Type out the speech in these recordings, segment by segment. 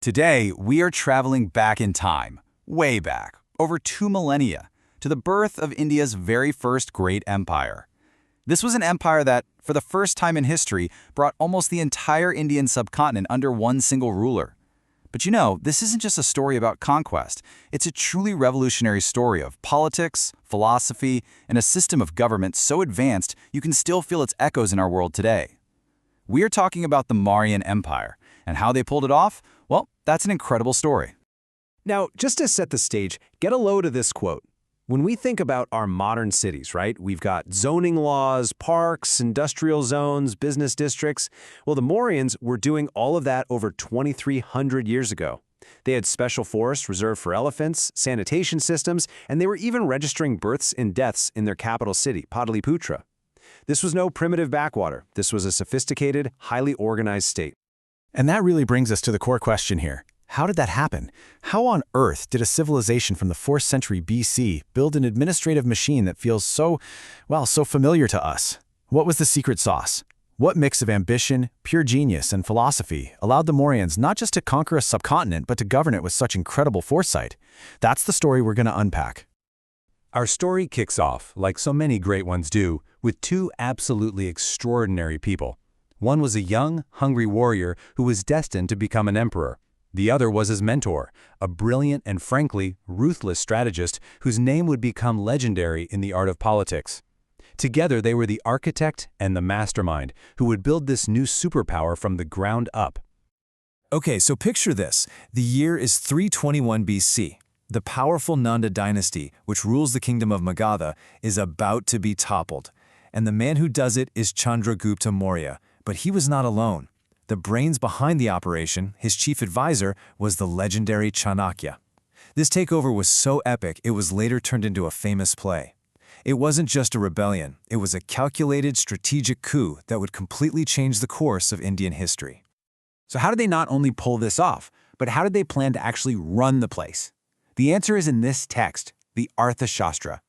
Today, we are traveling back in time, way back, over 2 millennia, to the birth of India's very first great empire. This was an empire that, for the first time in history, brought almost the entire Indian subcontinent under one single ruler. But you know, this isn't just a story about conquest. It's a truly revolutionary story of politics, philosophy, and a system of government so advanced you can still feel its echoes in our world today. We are talking about the Mauryan Empire, and how they pulled it off? Well, that's an incredible story. Now, just to set the stage, get a load of this quote. When we think about our modern cities, right, we've got zoning laws, parks, industrial zones, business districts. Well, the Mauryans were doing all of that over 2,300 years ago. They had special forests reserved for elephants, sanitation systems, and they were even registering births and deaths in their capital city, Pataliputra. This was no primitive backwater. This was a sophisticated, highly organized state. And that really brings us to the core question here. How did that happen? How on earth did a civilization from the 4th century BC build an administrative machine that feels so familiar to us? What was the secret sauce? What mix of ambition, pure genius, and philosophy allowed the Mauryans not just to conquer a subcontinent, but to govern it with such incredible foresight? That's the story we're going to unpack. Our story kicks off, like so many great ones do, with two absolutely extraordinary people. One was a young, hungry warrior who was destined to become an emperor. The other was his mentor, a brilliant and frankly ruthless strategist whose name would become legendary in the art of politics. Together they were the architect and the mastermind who would build this new superpower from the ground up. Okay, so picture this. The year is 321 BC. The powerful Nanda dynasty, which rules the kingdom of Magadha, is about to be toppled. And the man who does it is Chandragupta Maurya. But he was not alone. The brains behind the operation, his chief advisor, was the legendary Chanakya. This takeover was so epic it was later turned into a famous play. It wasn't just a rebellion, it was a calculated strategic coup that would completely change the course of Indian history. So how did they not only pull this off, but how did they plan to actually run the place? The answer is in this text, the Arthashastra.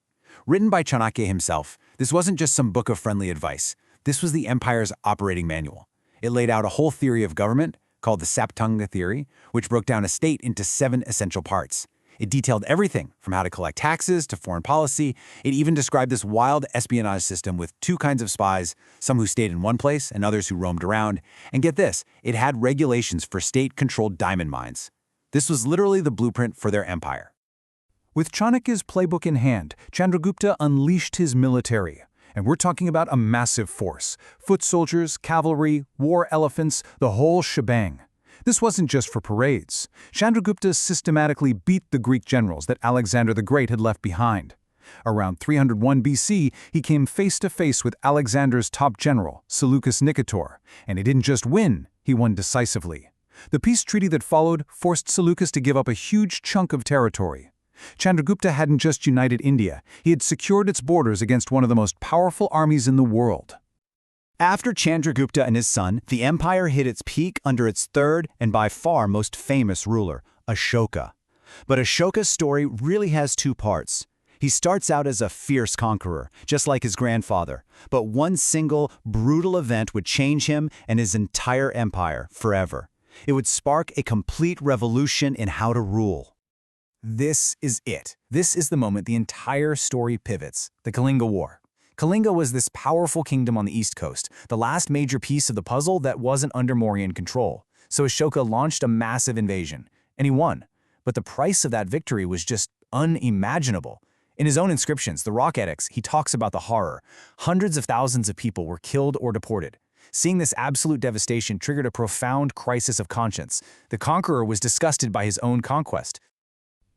Written by Chanakya himself, this wasn't just some book of friendly advice. This was the empire's operating manual. It laid out a whole theory of government, called the Saptanga theory, which broke down a state into 7 essential parts. It detailed everything from how to collect taxes to foreign policy. It even described this wild espionage system with 2 kinds of spies, some who stayed in one place and others who roamed around. And get this, it had regulations for state-controlled diamond mines. This was literally the blueprint for their empire. With Chanakya's playbook in hand, Chandragupta unleashed his military. And we're talking about a massive force. Foot soldiers, cavalry, war elephants, the whole shebang. This wasn't just for parades. Chandragupta systematically beat the Greek generals that Alexander the Great had left behind. Around 301 BC, he came face to face with Alexander's top general, Seleucus Nicator. And he didn't just win, he won decisively. The peace treaty that followed forced Seleucus to give up a huge chunk of territory. Chandragupta hadn't just united India, he had secured its borders against one of the most powerful armies in the world. After Chandragupta and his son, the empire hit its peak under its third and by far most famous ruler, Ashoka. But Ashoka's story really has 2 parts. He starts out as a fierce conqueror, just like his grandfather, but one single, brutal event would change him and his entire empire forever. It would spark a complete revolution in how to rule. This is it. This is the moment the entire story pivots, the Kalinga War. Kalinga was this powerful kingdom on the east coast, the last major piece of the puzzle that wasn't under Mauryan control. So Ashoka launched a massive invasion, and he won. But the price of that victory was just unimaginable. In his own inscriptions, the Rock Edicts, he talks about the horror. Hundreds of thousands of people were killed or deported. Seeing this absolute devastation triggered a profound crisis of conscience. The conqueror was disgusted by his own conquest.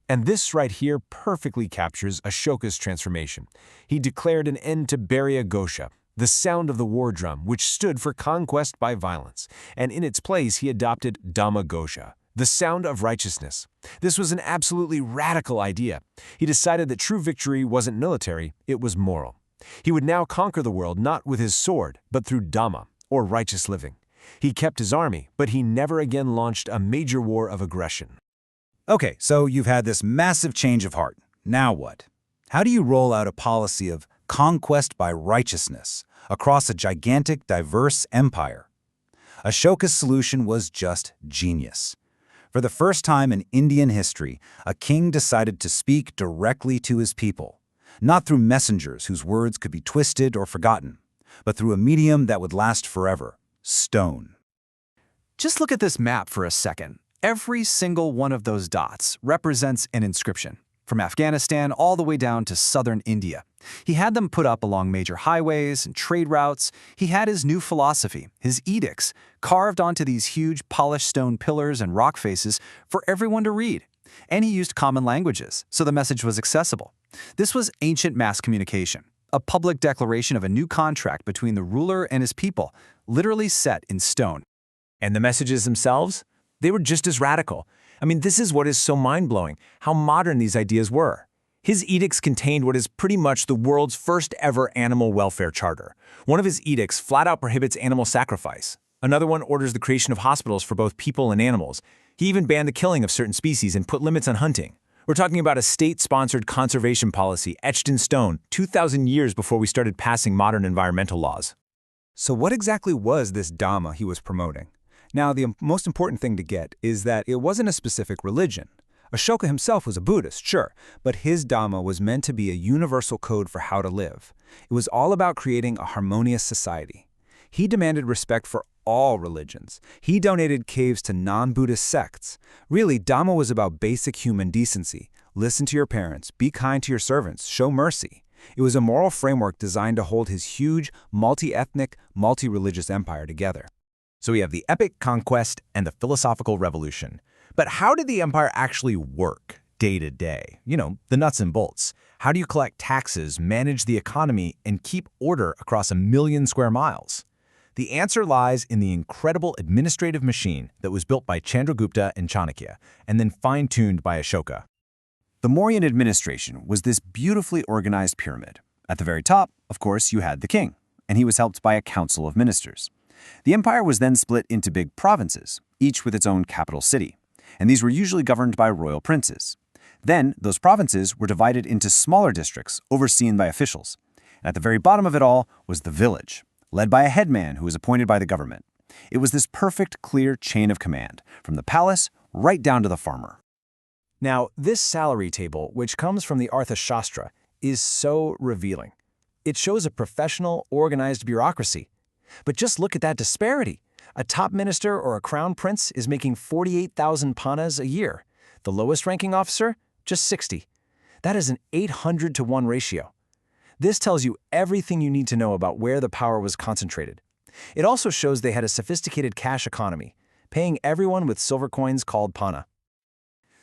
And this right here perfectly captures Ashoka's transformation. He declared an end to Bharya Ghosha, the sound of the war drum, which stood for conquest by violence. And in its place, he adopted Dhamma Ghosha, the sound of righteousness. This was an absolutely radical idea. He decided that true victory wasn't military, it was moral. He would now conquer the world not with his sword, but through Dhamma, or righteous living. He kept his army, but he never again launched a major war of aggression. Okay, so you've had this massive change of heart. Now what? How do you roll out a policy of conquest by righteousness across a gigantic, diverse empire? Ashoka's solution was just genius. For the first time in Indian history, a king decided to speak directly to his people, not through messengers whose words could be twisted or forgotten, but through a medium that would last forever: stone. Just look at this map for a second. Every single one of those dots represents an inscription, from Afghanistan all the way down to southern India. He had them put up along major highways and trade routes. He had his new philosophy, his edicts, carved onto these huge polished stone pillars and rock faces for everyone to read. And he used common languages, so the message was accessible. This was ancient mass communication, a public declaration of a new contract between the ruler and his people, literally set in stone. And the messages themselves? They were just as radical. I mean, this is what is so mind-blowing, how modern these ideas were. His edicts contained what is pretty much the world's first ever animal welfare charter. One of his edicts flat out prohibits animal sacrifice. Another one orders the creation of hospitals for both people and animals. He even banned the killing of certain species and put limits on hunting. We're talking about a state-sponsored conservation policy etched in stone 2,000 years before we started passing modern environmental laws. So what exactly was this Dhamma he was promoting? Now, the most important thing to get is that it wasn't a specific religion. Ashoka himself was a Buddhist, sure, but his Dhamma was meant to be a universal code for how to live. It was all about creating a harmonious society. He demanded respect for all religions. He donated caves to non-Buddhist sects. Really, Dhamma was about basic human decency. Listen to your parents, be kind to your servants, show mercy. It was a moral framework designed to hold his huge, multi-ethnic, multi-religious empire together. So we have the epic conquest and the philosophical revolution. But how did the empire actually work day to day? You know, the nuts and bolts. How do you collect taxes, manage the economy, and keep order across 1 million square miles? The answer lies in the incredible administrative machine that was built by Chandragupta and Chanakya, and then fine-tuned by Ashoka. The Mauryan administration was this beautifully organized pyramid. At the very top, of course, you had the king, and he was helped by a council of ministers. The empire was then split into big provinces, each with its own capital city, and these were usually governed by royal princes. Then, those provinces were divided into smaller districts overseen by officials. And at the very bottom of it all was the village, led by a headman who was appointed by the government. It was this perfect, clear chain of command, from the palace right down to the farmer. Now, this salary table, which comes from the Arthashastra, is so revealing. It shows a professional, organized bureaucracy. But just look at that disparity. A top minister or a crown prince is making 48,000 panas a year. The lowest ranking officer, just 60. That is an 800 to 1 ratio. This tells you everything you need to know about where the power was concentrated. It also shows they had a sophisticated cash economy, paying everyone with silver coins called pana.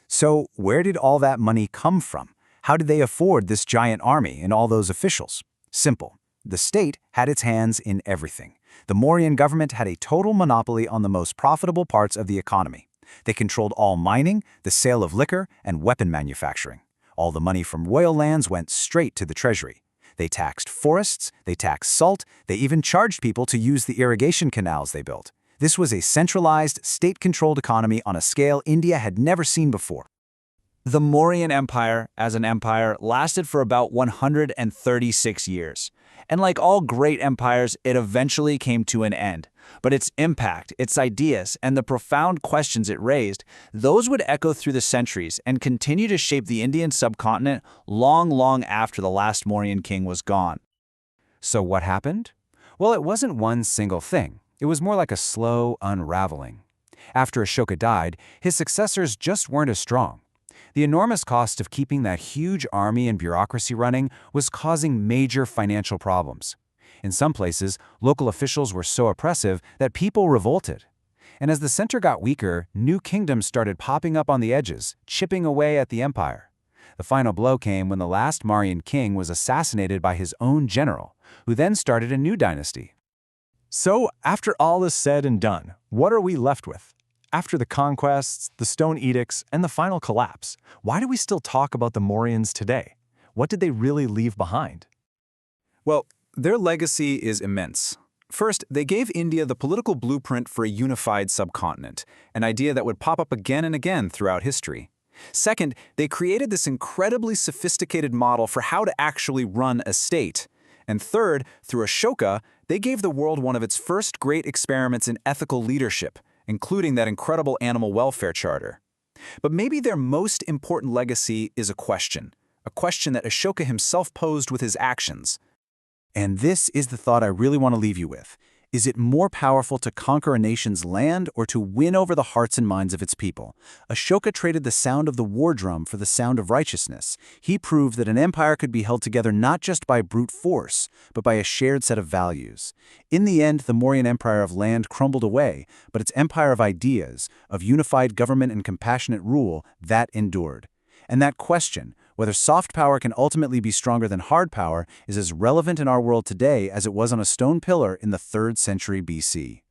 So where did all that money come from? How did they afford this giant army and all those officials? Simple. The state had its hands in everything. The Mauryan government had a total monopoly on the most profitable parts of the economy. They controlled all mining, the sale of liquor, and weapon manufacturing. All the money from royal lands went straight to the treasury. They taxed forests, they taxed salt, they even charged people to use the irrigation canals they built. This was a centralized, state-controlled economy on a scale India had never seen before. The Mauryan Empire, as an empire, lasted for about 136 years. And like all great empires, it eventually came to an end. But its impact, its ideas, and the profound questions it raised, those would echo through the centuries and continue to shape the Indian subcontinent long after the last Mauryan king was gone. So what happened? Well, it wasn't one single thing. It was more like a slow unraveling. After Ashoka died, his successors just weren't as strong. The enormous cost of keeping that huge army and bureaucracy running was causing major financial problems. In some places, local officials were so oppressive that people revolted. And as the center got weaker, new kingdoms started popping up on the edges, chipping away at the empire. The final blow came when the last Mauryan king was assassinated by his own general, who then started a new dynasty. So, after all is said and done, what are we left with? After the conquests, the stone edicts, and the final collapse, why do we still talk about the Mauryans today? What did they really leave behind? Well, their legacy is immense. First, they gave India the political blueprint for a unified subcontinent, an idea that would pop up again and again throughout history. Second, they created this incredibly sophisticated model for how to actually run a state. And third, through Ashoka, they gave the world one of its first great experiments in ethical leadership, including that incredible animal welfare charter. But maybe their most important legacy is a question that Ashoka himself posed with his actions. And this is the thought I really want to leave you with. Is it more powerful to conquer a nation's land or to win over the hearts and minds of its people? Ashoka traded the sound of the war drum for the sound of righteousness. He proved that an empire could be held together not just by brute force, but by a shared set of values. In the end, the Mauryan Empire of land crumbled away, but its empire of ideas, of unified government and compassionate rule, that endured. And that question, whether soft power can ultimately be stronger than hard power, is as relevant in our world today as it was on a stone pillar in the 3rd century BC.